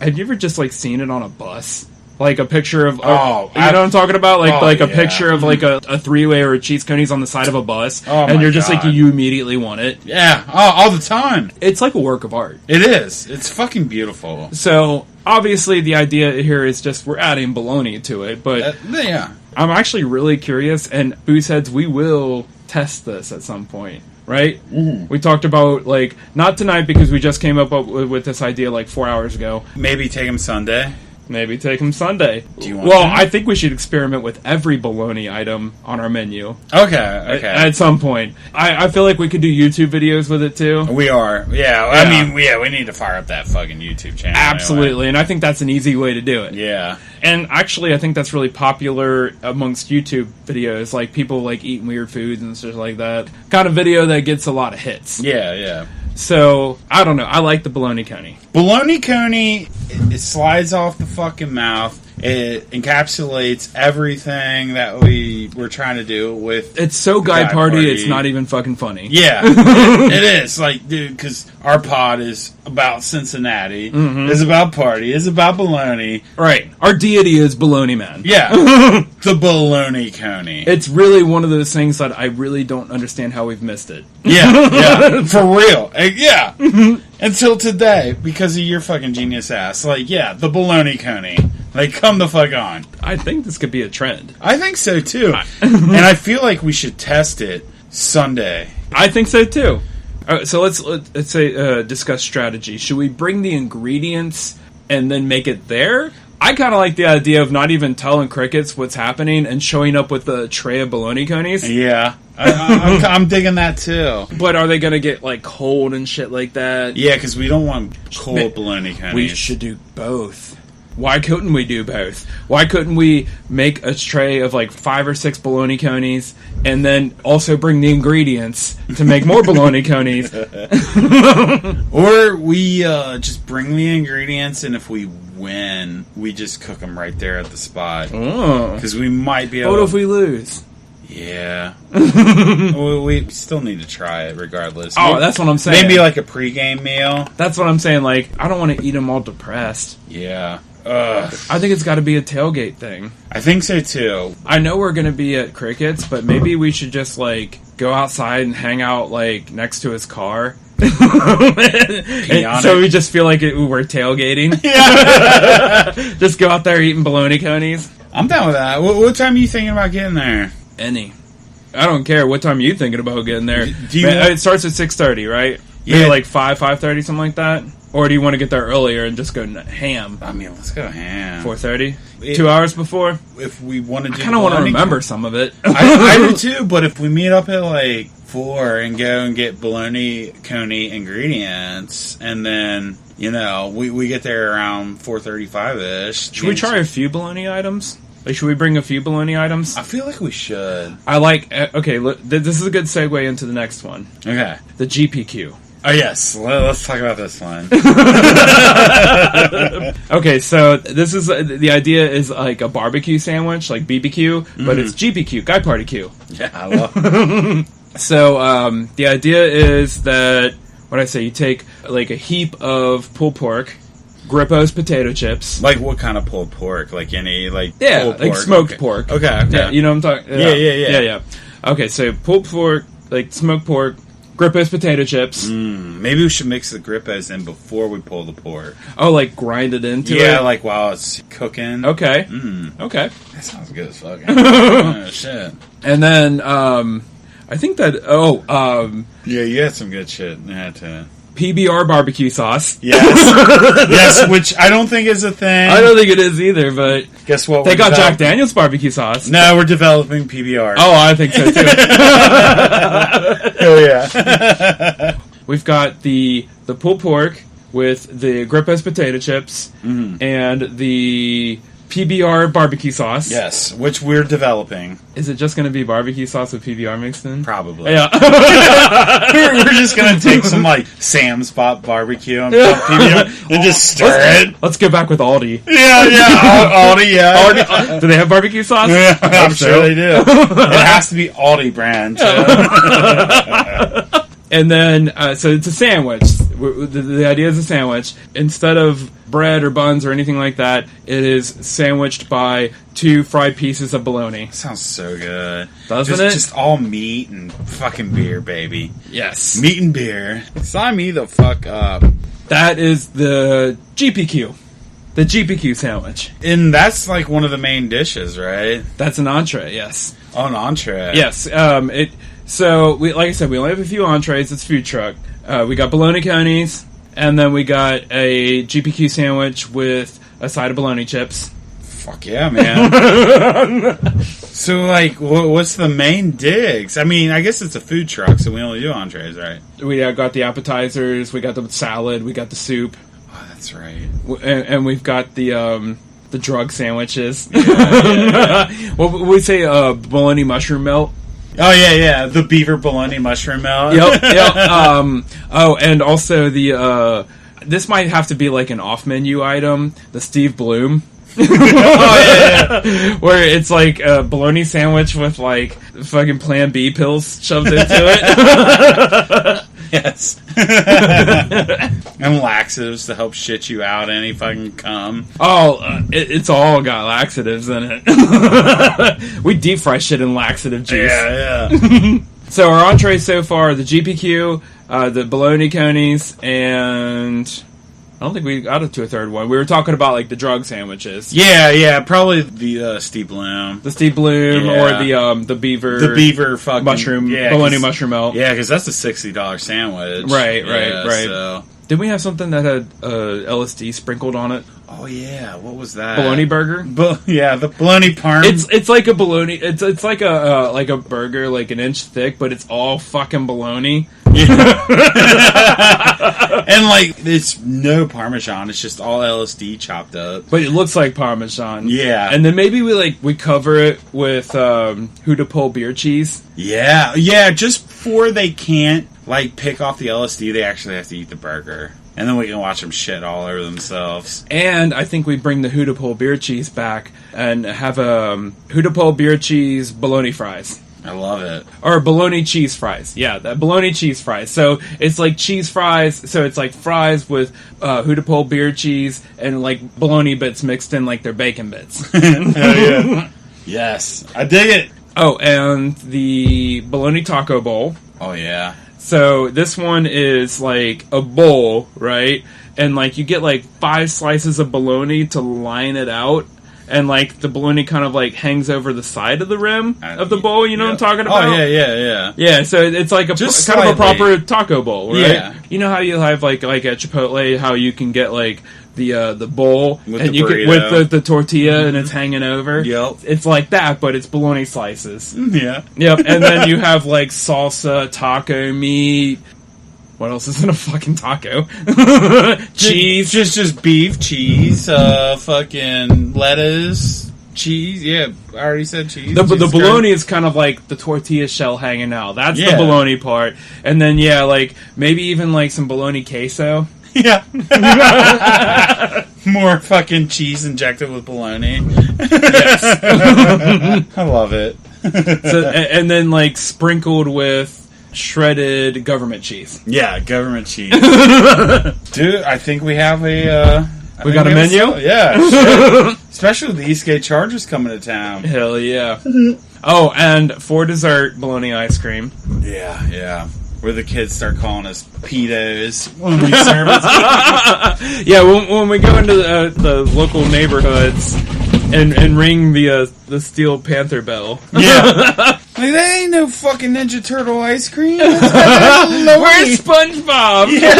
Have you ever just seen it on a bus? A picture of... you know what I'm talking about? A picture of a three-way or a cheese conies on the side of a bus. Oh, and you're just you immediately want it. Yeah. Oh, all the time. It's like a work of art. It is. It's fucking beautiful. So, obviously, the idea here is just we're adding bologna to it. But yeah. I'm actually really curious, and Boozeheads, we will test this at some point. Right? Mm-hmm. We talked about, not tonight because we just came up with this idea 4 hours ago. Maybe take them Sunday. Maybe take them Sunday. Do you want Well, to? I think we should experiment with every bologna item on our menu. Okay. At some point. I feel like we could do YouTube videos with it, too. We are. Yeah. I mean, we need to fire up that fucking YouTube channel. Absolutely. Anyway. And I think that's an easy way to do it. Yeah. And actually, I think that's really popular amongst YouTube videos. People eating weird foods and stuff like that. Kind of video that gets a lot of hits. Yeah. So, I don't know. I like the Bologna Coney. Bologna Coney, it slides off the fucking mouth. It encapsulates everything that we we're trying to do with... It's so guy party, it's not even fucking funny. Yeah, it is. Like, dude, because our pod is about Cincinnati, it's about party, it's about bologna. Right. Our deity is Bologna Man. Yeah. The Bologna Coney. It's really one of those things that I really don't understand how we've missed it. Yeah. For real. Yeah. Until today, because of your fucking genius ass. Like, yeah, the Bologna Coney. Like, come the fuck on. I think this could be a trend. I think so, too. And I feel like we should test it Sunday. I think so, too. So let's say discuss strategy. Should we bring the ingredients and then make it there? I kind of like the idea of not even telling crickets what's happening and showing up with a tray of bologna conies. Yeah. I'm digging that, too. But are they going to get, like, cold and shit like that? Yeah, because we don't want cold bologna conies. We should do both. Why couldn't we do both? Why couldn't we make a tray of like 5 or 6 bologna conies and then also bring the ingredients to make more bologna conies? Or we just bring the ingredients, and if we win, we just cook them right there at the spot. Because we might be able What if we lose? Yeah. we still need to try it regardless. Oh, that's what I'm saying. Maybe like a pregame meal. That's what I'm saying. Like, I don't want to eat them all depressed. Yeah. I think it's got to be a tailgate thing. I think so too. I know we're going to be at Cricket's, but maybe we should just like go outside and hang out like next to his car. So we just feel like we're tailgating. Yeah. Just go out there eating bologna conies. I'm down with that. What time are you thinking about getting there? Any. I don't care. What time are you thinking about getting there? It starts at 6:30, right? Yeah. Maybe like 5:30, something like that. Or do you want to get there earlier and just go ham? I mean, let's go ham. 4:30? 2 hours before? If we want to do I kind of want to remember some of it. I do too, but if we meet up at like 4 and go and get bologna coney ingredients, and then, you know, we get there around 4:35-ish. Should we try a few bologna items? Like, should we bring a few bologna items? I feel like we should. I like... Okay, look, this is a good segue into the next one. Okay. The GPQ. Oh, yes. Let's talk about this one. Okay, so this is... the idea is like a barbecue sandwich, like BBQ, but it's GPQ, Guy Party Q. Yeah, I love it. So, the idea is that... What I say? You take, like, a heap of pulled pork... Grippo's potato chips. Like what kind of pulled pork? Like any, like, yeah, pulled like pork? smoked pork. Okay. Yeah, you know what I'm talking. Yeah. Okay, so pulled pork, like smoked pork, Grippo's potato chips. Maybe we should mix the Grippos in before we pull the pork. Oh, like grind it into it. Yeah, like while it's cooking. Okay. Okay. That sounds good as fuck. Oh, shit. And then I think that yeah, you had some good shit. You had to. PBR barbecue sauce. Yes. Yes, which I don't think is a thing. I don't think it is either, but... Guess what? They got Jack Daniel's barbecue sauce. No, we're developing PBR. Oh, I think so, too. Oh, yeah. We've got the pulled pork with the Grippo's potato chips and the PBR barbecue sauce. Yes, which we're developing. Is it just going to be barbecue sauce with PBR mixed in? Probably. Yeah. We're just going to take some, like, Sam's Spot barbecue and put PBR and just stir it. Let's go back with Aldi. Yeah. Aldi, yeah. Aldi. Do they have barbecue sauce? Yeah, I'm sure they do. It has to be Aldi brand, too. And then, so it's a sandwich. The idea is a sandwich. Instead of bread or buns or anything like that, it is sandwiched by 2 fried pieces of bologna. Sounds so good. Doesn't it? Just all meat and fucking beer, baby. Yes. Meat and beer. Sign me the fuck up. That is the GPQ. The GPQ sandwich. And that's like one of the main dishes, right? That's an entree, yes. Oh, an entree. Yes. So, like I said, we only have a few entrees. It's food truck. We got bologna conies, and then we got a GPQ sandwich with a side of bologna chips. Fuck yeah, man. So, like, what's the main digs? I mean, I guess it's a food truck, so we only do entrees, right? We got the appetizers, we got the salad, we got the soup. Oh, that's right. And we've got the drug sandwiches. Yeah. What would we say? Bologna mushroom melt. Oh, yeah. The beaver bologna mushroom melt. Yep. And also this might have to be like an off-menu item, the Steve Bloom. Where it's like a bologna sandwich with like fucking Plan B pills shoved into it. Yes. And laxatives to help shit you out any fucking cum. Oh, it's all got laxatives in it. We deep fry shit in laxative juice. Yeah. So our entrees so far, the GPQ, the bologna conies, and I don't think we got it to a third one. We were talking about like the drug sandwiches. Yeah, probably the Steve Bloom. The Steve Bloom or the beaver fucking mushroom, bologna mushroom melt. Yeah, because that's a $60 sandwich. Right. So. Did we have something that had LSD sprinkled on it? Oh yeah, what was that? Bologna burger. The bologna parm. It's like a bologna. It's like a burger, like an inch thick, but it's all fucking bologna. Yeah. And like it's no Parmesan. It's just all LSD chopped up. But it looks like Parmesan. Yeah. And then maybe we cover it with Hootapole beer cheese. Yeah. Just before they can't like pick off the LSD, they actually have to eat the burger. And then we can watch them shit all over themselves. And I think we bring the Hootapole beer cheese back and have Hootapole beer cheese bologna fries. I love it. Or bologna cheese fries. Yeah, that bologna cheese fries. So it's like cheese fries. So it's like fries with Hootapole beer cheese and like bologna bits mixed in like their bacon bits. Hell yeah. Yes. I dig it. Oh, and the bologna taco bowl. Oh, yeah. So this one is like a bowl, right? And like you get like 5 slices of bologna to line it out. And like the bologna kind of like hangs over the side of the rim of the bowl, you know what I'm talking about? Oh, yeah. Yeah, so it's like kind of a proper taco bowl, right? Yeah. You know how you have like at Chipotle, how you can get like the bowl with and the you burrito. get with the tortilla and it's hanging over. Yep. It's like that, but it's bologna slices. Yeah. Yep. And then you have like salsa, taco meat. What else is in a fucking taco? Cheese. Just beef, cheese, fucking lettuce, cheese. Yeah, I already said cheese. The bologna is kind of like the tortilla shell hanging out. That's the bologna part. And then, like, maybe even like some bologna queso. Yeah. More fucking cheese injected with bologna. Yes. I love it. And then, like, sprinkled with shredded government cheese. Yeah, government cheese. Dude, I think we have a got a menu? Yeah, shit. Especially with the Eastgate Chargers coming to town. Hell yeah. Oh, and for dessert, bologna ice cream. Yeah. Where the kids start calling us pedos when we serve it. Yeah, when we go into the local neighborhoods and ring the Steel Panther bell. Yeah. Like, that ain't no fucking Ninja Turtle ice cream. Where's SpongeBob? Yeah.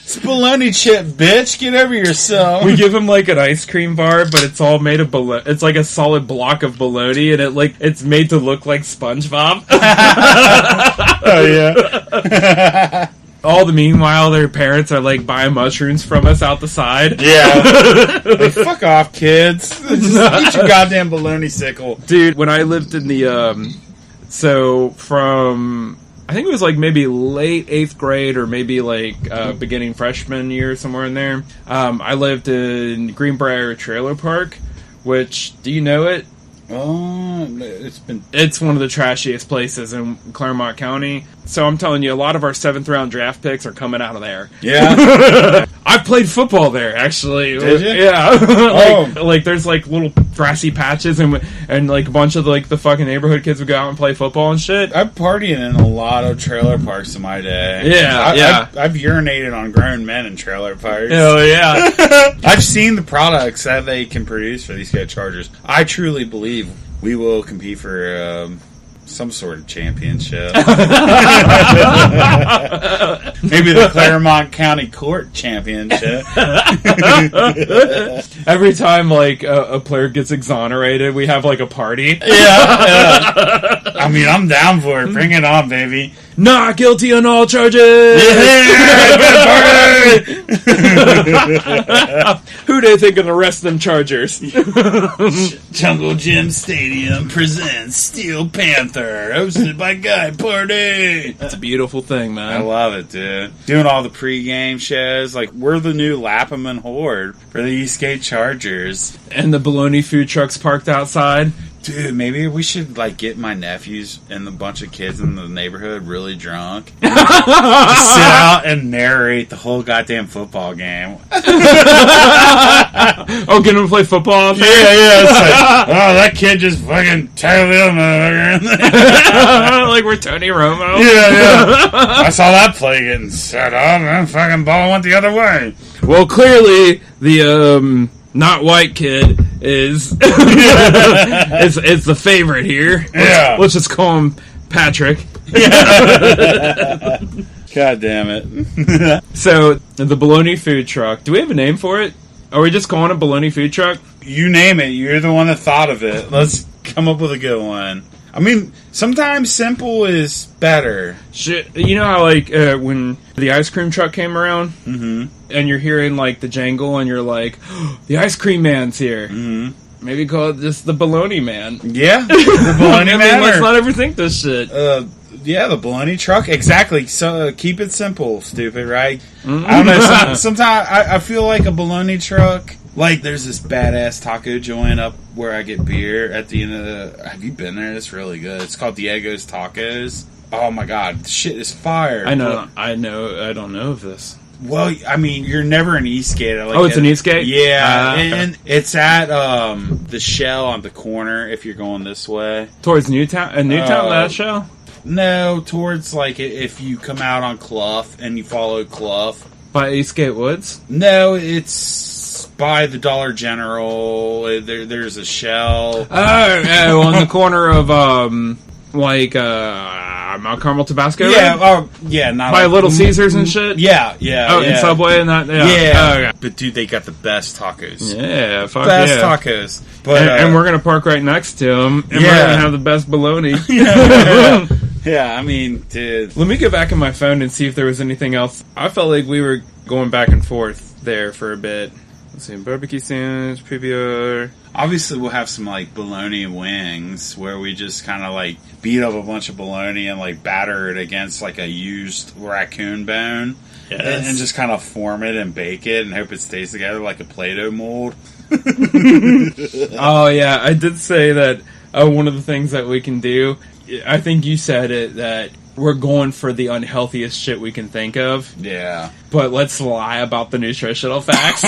It's bologna chip, bitch. Get over yourself. We give him like an ice cream bar, but it's all made of bologna. It's like a solid block of bologna, and it's made to look like SpongeBob. Oh yeah. All the meanwhile, their parents are like buying mushrooms from us out the side. Yeah. Like, fuck off, kids. Just eat your goddamn bologna sickle. Dude, when I lived in the, so from, I think it was like maybe late 8th grade or maybe like beginning freshman year, somewhere in there. I lived in Greenbrier Trailer Park, which, do you know it? Oh, It's one of the trashiest places in Claremont County. So I'm telling you, a lot of our 7th round draft picks are coming out of there. Yeah. I played football there, actually. Did you? Yeah. like there's like little grassy patches and like a bunch of like the fucking neighborhood kids would go out and play football and shit. I've partied in a lot of trailer parks in my day. Yeah, I've urinated on grown men in trailer parks. Hell yeah. I've seen the products that they can produce for these Chargers. I truly believe we will compete for some sort of championship. Maybe the Claremont County Court Championship. Every time like a player gets exonerated, we have like a party. Yeah. I mean, I'm down for it. Bring it on, baby. not guilty on all charges. Who they think gonna arrest them Chargers? Jungle Gym Stadium presents Steel Panther, hosted by Guy Party. It's a beautiful thing, man. I love it, dude. Doing all the pregame shows. Like, we're the new Lapham and Horde for the Eastgate Chargers. And the bologna food trucks parked outside. Dude, maybe we should, like, get my nephews and a bunch of kids in the neighborhood really drunk. Sit out and narrate the whole goddamn football game. Oh, get them to play football? Yeah. It's like, oh, that kid just fucking tackled him. Like we're Tony Romo. Yeah. I saw that play getting set up, and fucking ball went the other way. Well, clearly, the, not white kid is is the favorite here. Let's just call him Patrick. God damn it. So, the bologna food truck. Do we have a name for it? Are we just calling it bologna food truck? You name it. You're the one that thought of it. Let's come up with a good one. I mean, sometimes simple is better. Shit, you know how, like, when the ice cream truck came around, and you're hearing, like, the jangle, and you're like, oh, the ice cream man's here. Maybe call it just the bologna man. Yeah, the bologna man. Let's not overthink this shit. Yeah, the bologna truck. Exactly. So keep it simple, stupid, right? I don't know. Sometimes I feel like a bologna truck. Like, there's this badass taco joint up where I get beer at the end of the... Have you been there? It's really good. It's called Diego's Tacos. Oh, my God. The shit is fire. I don't know of this. Well, I mean, you're never in Eastgate. It's in Eastgate? Yeah. And it's at the Shell on the corner if you're going this way. Towards Newtown? Newtown, that Shell? No, towards, like, if you come out on Clough and you follow Clough. By Eastgate Woods? No, it's by the Dollar General. There's a Shell. Oh, on the corner of, Mount Carmel, Tabasco? Yeah, not by Little Caesars and shit? Yeah. Oh, and Subway and that? Yeah. Yeah. Oh, okay. But, dude, they got the best tacos. Yeah, fuck best yeah. tacos. But, and we're going to park right next to them, and we're going to have the best bologna. Yeah, I mean, dude. Let me go back in my phone and see if there was anything else. I felt like we were going back and forth there for a bit. Let's see, barbecue sandwich, PBR. Obviously, we'll have some, like, bologna wings where we just kind of, like, beat up a bunch of bologna and, like, batter it against, like, a used raccoon bone. Yes. And just kind of form it and bake it and hope it stays together like a Play-Doh mold. Oh, yeah. I did say that one of the things that we can do, I think you said it, that we're going for the unhealthiest shit we can think of. Yeah. But let's lie about the nutritional facts.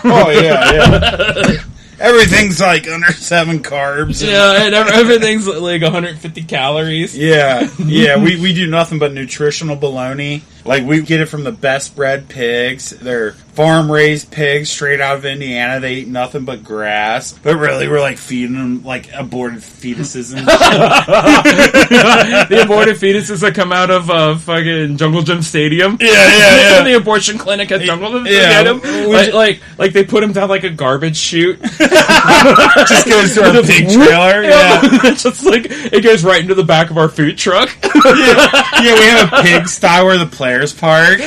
Oh, yeah. Everything's like under 7 carbs. Yeah, and everything's like 150 calories. Yeah. We do nothing but nutritional bologna. Like, we get it from the best bred pigs. They're farm-raised pigs straight out of Indiana. They eat nothing but grass. But really, we're, like, feeding them, like, aborted fetuses and shit. The aborted fetuses that come out of fucking Jungle Gym Stadium. Yeah. The abortion clinic at Jungle Gym Stadium. Like they put them down like a garbage chute. Just goes to our pig trailer. Yeah. Just like, it goes right into the back of our food truck. Yeah, we have a pigsty where the players park.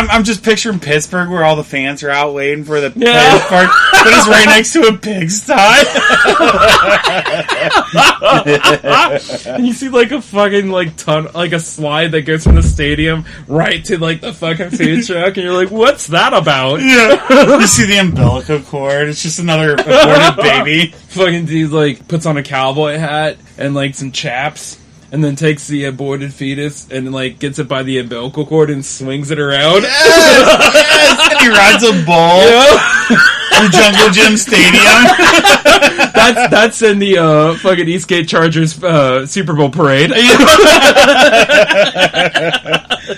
I'm just picturing Pittsburgh where all the fans are out waiting for the players park, but it's right next to a pigsty. And you see like a fucking like a slide that goes from the stadium right to like the fucking food truck, and you're like, what's that about? Yeah. You see the umbilical cord. It's just another aborted baby. Fucking dude like puts on a cowboy hat and like some chaps, and then takes the aborted fetus and like gets it by the umbilical cord and swings it around. Yes. And he rides a bull. From Jungle Gym Stadium. That's in the fucking Eastgate Chargers Super Bowl parade.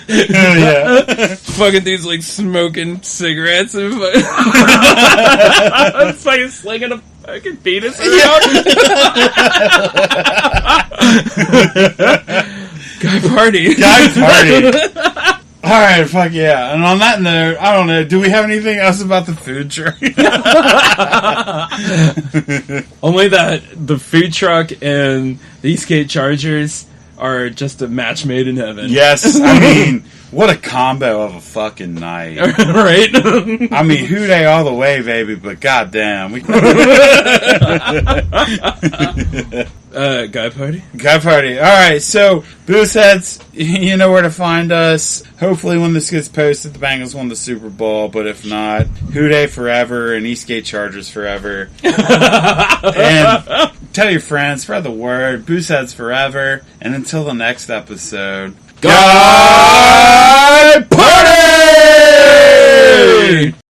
Yeah. Fucking dudes like smoking cigarettes and fucking slinging a fucking penis around. Guy party. All right, fuck yeah. And on that note, I don't know. Do we have anything else about the food truck? Only that the food truck and the Eastgate Chargers are just a match made in heaven. Yes, I mean, what a combo of a fucking night. Right? I mean, Houday all the way, baby, but goddamn. Guy party? Guy party. Alright, so, booze heads, you know where to find us. Hopefully when this gets posted, the Bengals won the Super Bowl, but if not, Houday forever and Eastgate Chargers forever. And tell your friends, spread the word, booze heads forever, and until the next episode, Guy Party!